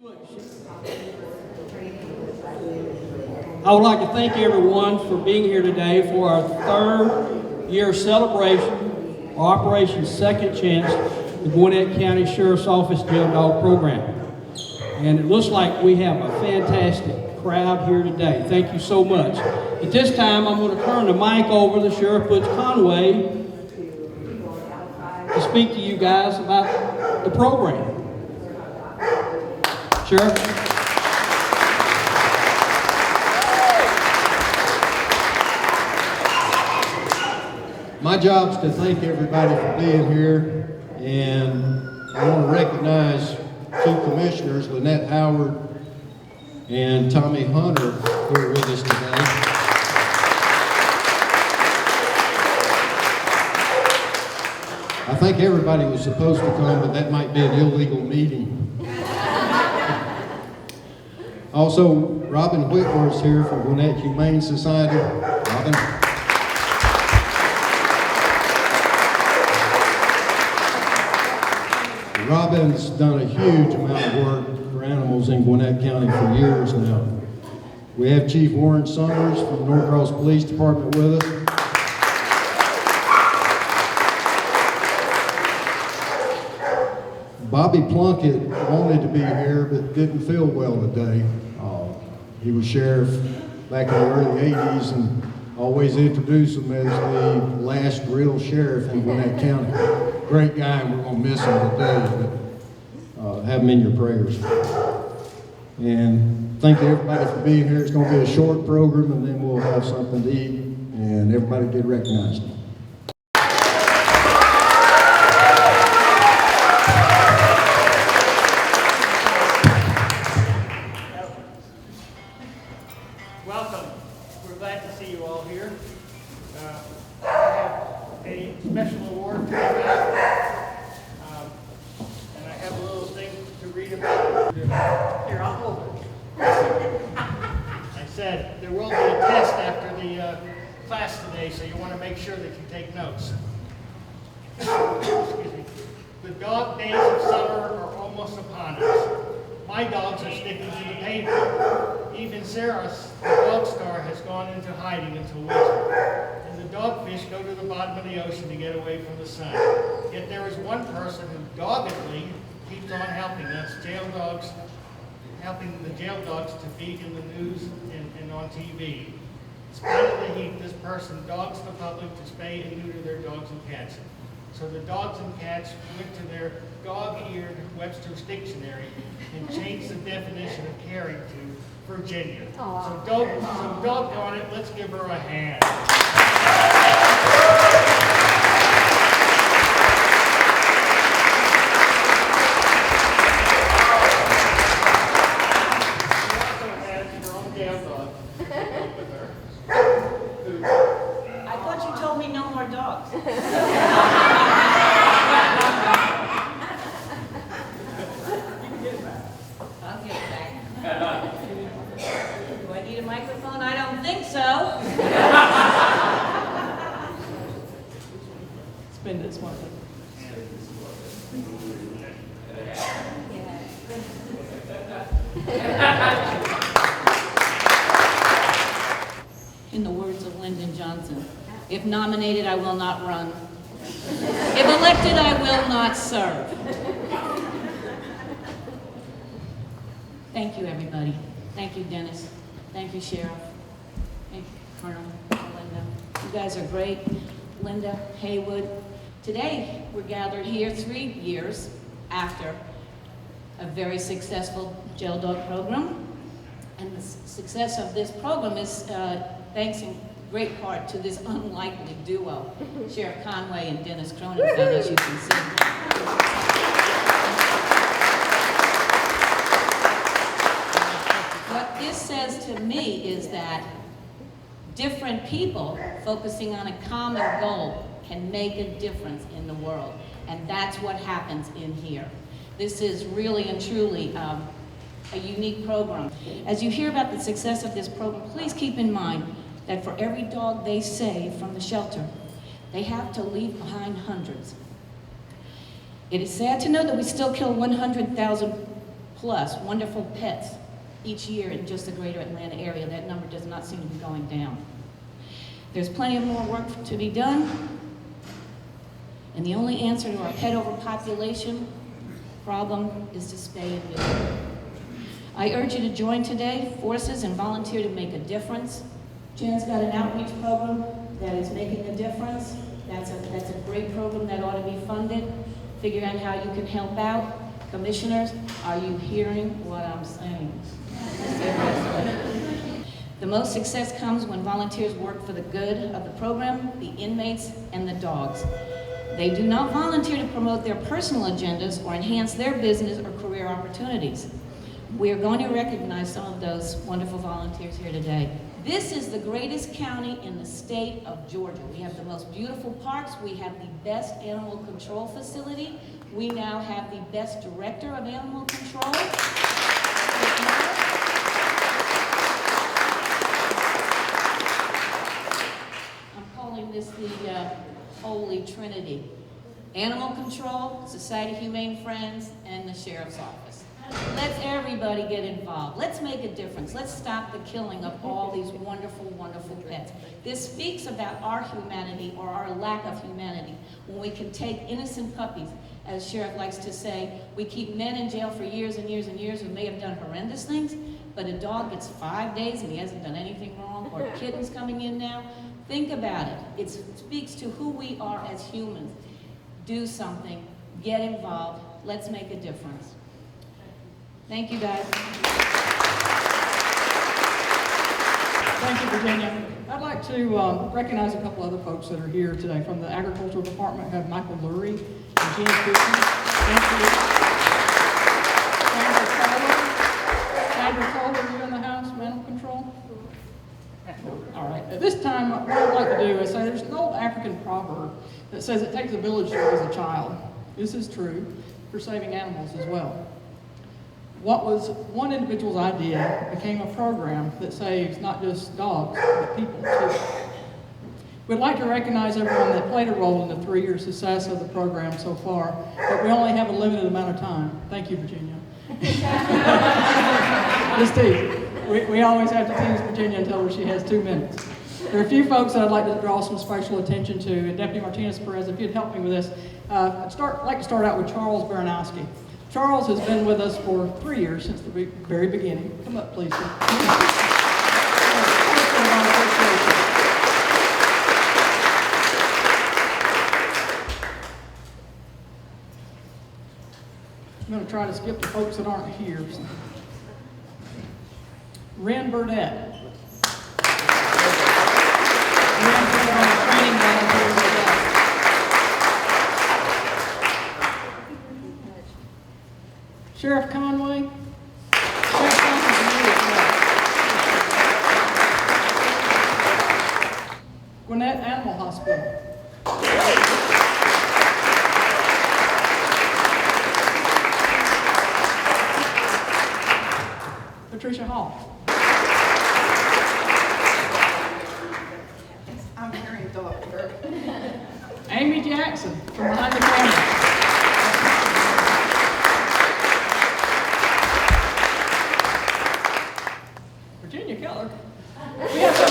I would like to thank everyone for being here today for our third year celebration of Operation Second Chance, the Gwinnett County Sheriff's Office Jail Dog Program. And it looks like we have a fantastic crowd here today. Thank you so much. At this time, I'm going to turn the mic over to Sheriff Butch Conway to speak to you guys about the program. Sheriff? My job is to thank everybody for being here, and I want to recognize two commissioners, Lynette Howard and Tommy Hunter, who are with us today. I think everybody was supposed to come, but that might be an illegal meeting. Also, Robin Whitworth is here from Gwinnett Humane Society. Robin. Robin's done a huge amount of work for animals in Gwinnett County for years now. We have Chief Warren Summers from the Norcross Police Department with us. Bobby Plunkett wanted to be here but didn't feel well today. He was sheriff back in the early 80s and always introduced him as the last real sheriff in Gwinnett County. Great guy, and we're going to miss him today, but have him in your prayers. And thank you everybody for being here. It's going to be a short program, and then we'll have something to eat, and everybody get recognized. Welcome. We're glad to see you all here. I have a special award to give out, and I have a little thing to read about. Here, I'll hold it. I said there will be a test after the class today, so you want to make sure that you take notes. Excuse me. The dog days of summer are almost upon us. My dogs are sticking to the pavement. Even Sarah, the dog star, has gone into hiding until winter. And the dogfish go to the bottom of the ocean to get away from the sun. Yet there is one person who doggedly keeps on helping us, helping the jail dogs to feed in the news and on TV. In spite of the heat, this person dogs the public to spay and neuter their dogs and cats. So the dogs and cats went to their dog-eared Webster's Dictionary and changed the definition of caring to Virginia. So doggone it, let's give her a hand. She also has her own jail dog with her. I thought you told me no more dogs. I'll get it back. Do I need a microphone? I don't think so. Spin this one. In the words of Lyndon Johnson, if nominated, I will not run. If elected, I will not serve. Thank you, everybody. Thank you, Dennis. Thank you, Sheriff. Thank you, Colonel, Linda. You guys are great. Linda, Haywood. Today, we're gathered here 3 years after a very successful jail dog program. And the success of this program is thanks in great part to this unlikely duo, Sheriff Conway and Dennis Cronenfeld, as you can see. What this says to me is that different people focusing on a common goal can make a difference in the world. And that's what happens in here. This is really and truly a unique program. As you hear about the success of this program, please keep in mind that for every dog they save from the shelter, they have to leave behind hundreds. It is sad to know that we still kill 100,000 plus wonderful pets each year in just the greater Atlanta area. That number does not seem to be going down. There's plenty of more work to be done, and the only answer to our pet overpopulation problem is to spay and neuter. I urge you to join today, forces, and volunteer to make a difference. Jen's got an outreach program that is making a difference. That's a great program that ought to be funded. Figure out how you can help out. Commissioners, are you hearing what I'm saying? The most success comes when volunteers work for the good of the program, the inmates, and the dogs. They do not volunteer to promote their personal agendas or enhance their business or career opportunities. We are going to recognize some of those wonderful volunteers here today. This is the greatest county in the state of Georgia. We have the most beautiful parks. We have the best animal control facility. We now have the best director of animal control. I'm calling this the Holy Trinity. Animal control, Society of Humane Friends, and the Sheriff's Office. Let's everybody get involved. Let's make a difference. Let's stop the killing of all these wonderful, wonderful pets. This speaks about our humanity or our lack of humanity when we can take innocent puppies. As Sheriff likes to say, we keep men in jail for years and years and years who may have done horrendous things, but a dog gets 5 days and he hasn't done anything wrong, or kittens coming in now. Think about it. It speaks to who we are as humans. Do something. Get involved. Let's make a difference. Thank you, guys. Thank you, Virginia. I'd like to recognize a couple other folks that are here today. From the Agricultural Department, we have Michael Lurie and Gene Cooper. Sandra Cole, are you in the house? Animal control? All right. At this time, what I'd like to do is say there's an old African proverb that says it takes a village to raise a child. This is true for saving animals as well. What was one individual's idea became a program that saves not just dogs, but people too. We'd like to recognize everyone that played a role in the 3-year success of the program so far, but we only have a limited amount of time. Thank you, Virginia. Just tease. We always have to tease Virginia and tell her she has 2 minutes. There are a few folks that I'd like to draw some special attention to, and Deputy Martinez-Perez, if you'd help me with this, I'd like to start out with Charles Baranowski. Charles has been with us for 3 years, since the very beginning. Come up, please, sir. I'm going to try to skip the folks that aren't here. Ren Burdett. Ren's been on a training volunteer with us. Sheriff Conway. Sheriff Conway's new as well. Gwinnett Animal Hospital. Patricia Hall. I'm hearing doctor. Amy Jackson from behind the camera. Virginia Keller. We have some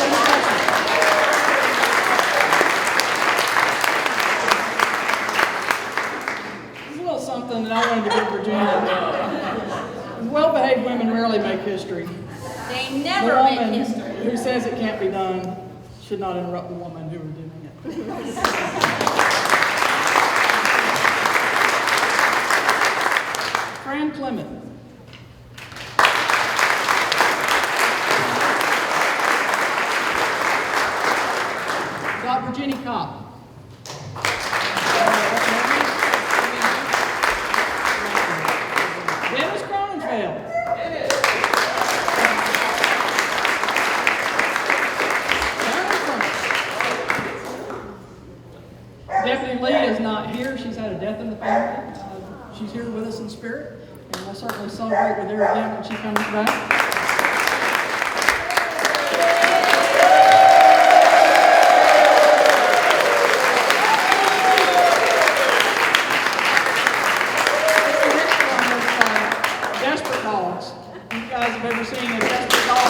This is a little something that I wanted to give Virginia. Well-behaved women rarely make history. They The never make woman history. who says it can't be done should not interrupt the woman who are doing it. Fran Clement. Dr. Jenny Kopp. Dennis Cronenfeld. Deputy Lee is not here. She's had a death in the family. She's here with us in spirit, and we'll certainly celebrate with her again when she comes back. Desperate dogs. If you guys have ever seen a desperate dog,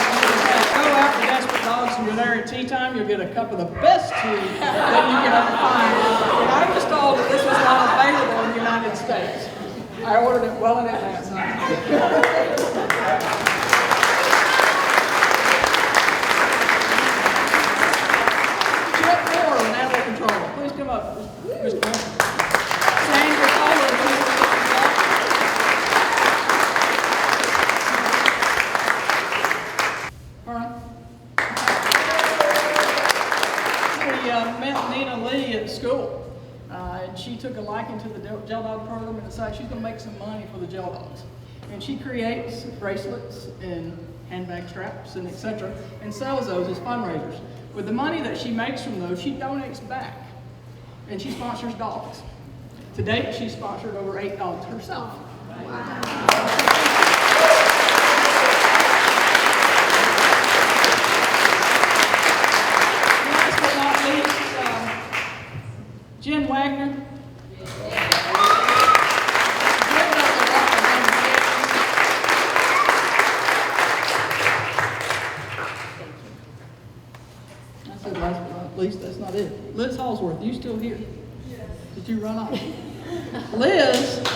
go out to Desperate Dogs and you're there at tea time, you'll get a cup of the best tea that you can ever find. And I was told that this was not available in the United States. I ordered it well in advance. Animal control. Please come up, Mr. Mayor. Sandra Kohler, please come up. All right. We met Nina Lee at school, and she took a liking to the gel dog program and decided she's going to make some money for the gel dogs. And she creates bracelets and handbag straps and etc. and sells those as fundraisers. With the money that she makes from those, she donates back, and she sponsors dogs. To date, she's sponsored over 8 dogs herself. Last but not least, Jen Wagner. Last but not least, that's not it. Liz Hallsworth, you still here? Yes. Did you run off? Liz does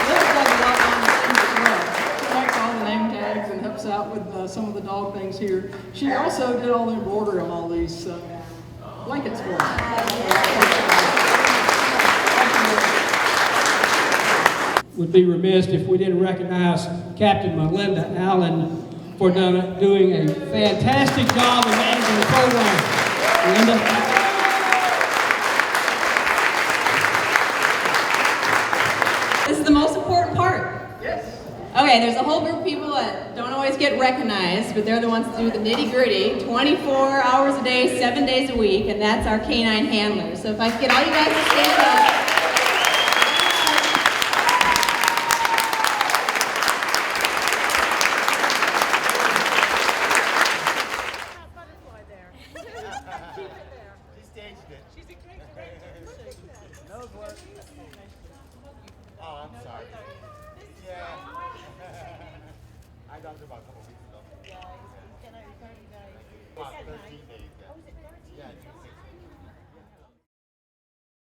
a lot of things as well. She makes all the name tags and helps out with some of the dog things here. She also did all the embroidery on all these blankets for us. Would be remiss if we didn't recognize Captain Melinda Allen for doing a fantastic job in managing the program. Melinda? This is the most important part. Yes. Okay, there's a whole group of people that don't always get recognized, but they're the ones that do the nitty-gritty, 24 hours a day, 7 days a week, and that's our canine handlers. So if I could get all you guys to stand up. Oh, I'm sorry. Yeah. I got it about a couple weeks ago. Yeah, about 13 days. Yeah.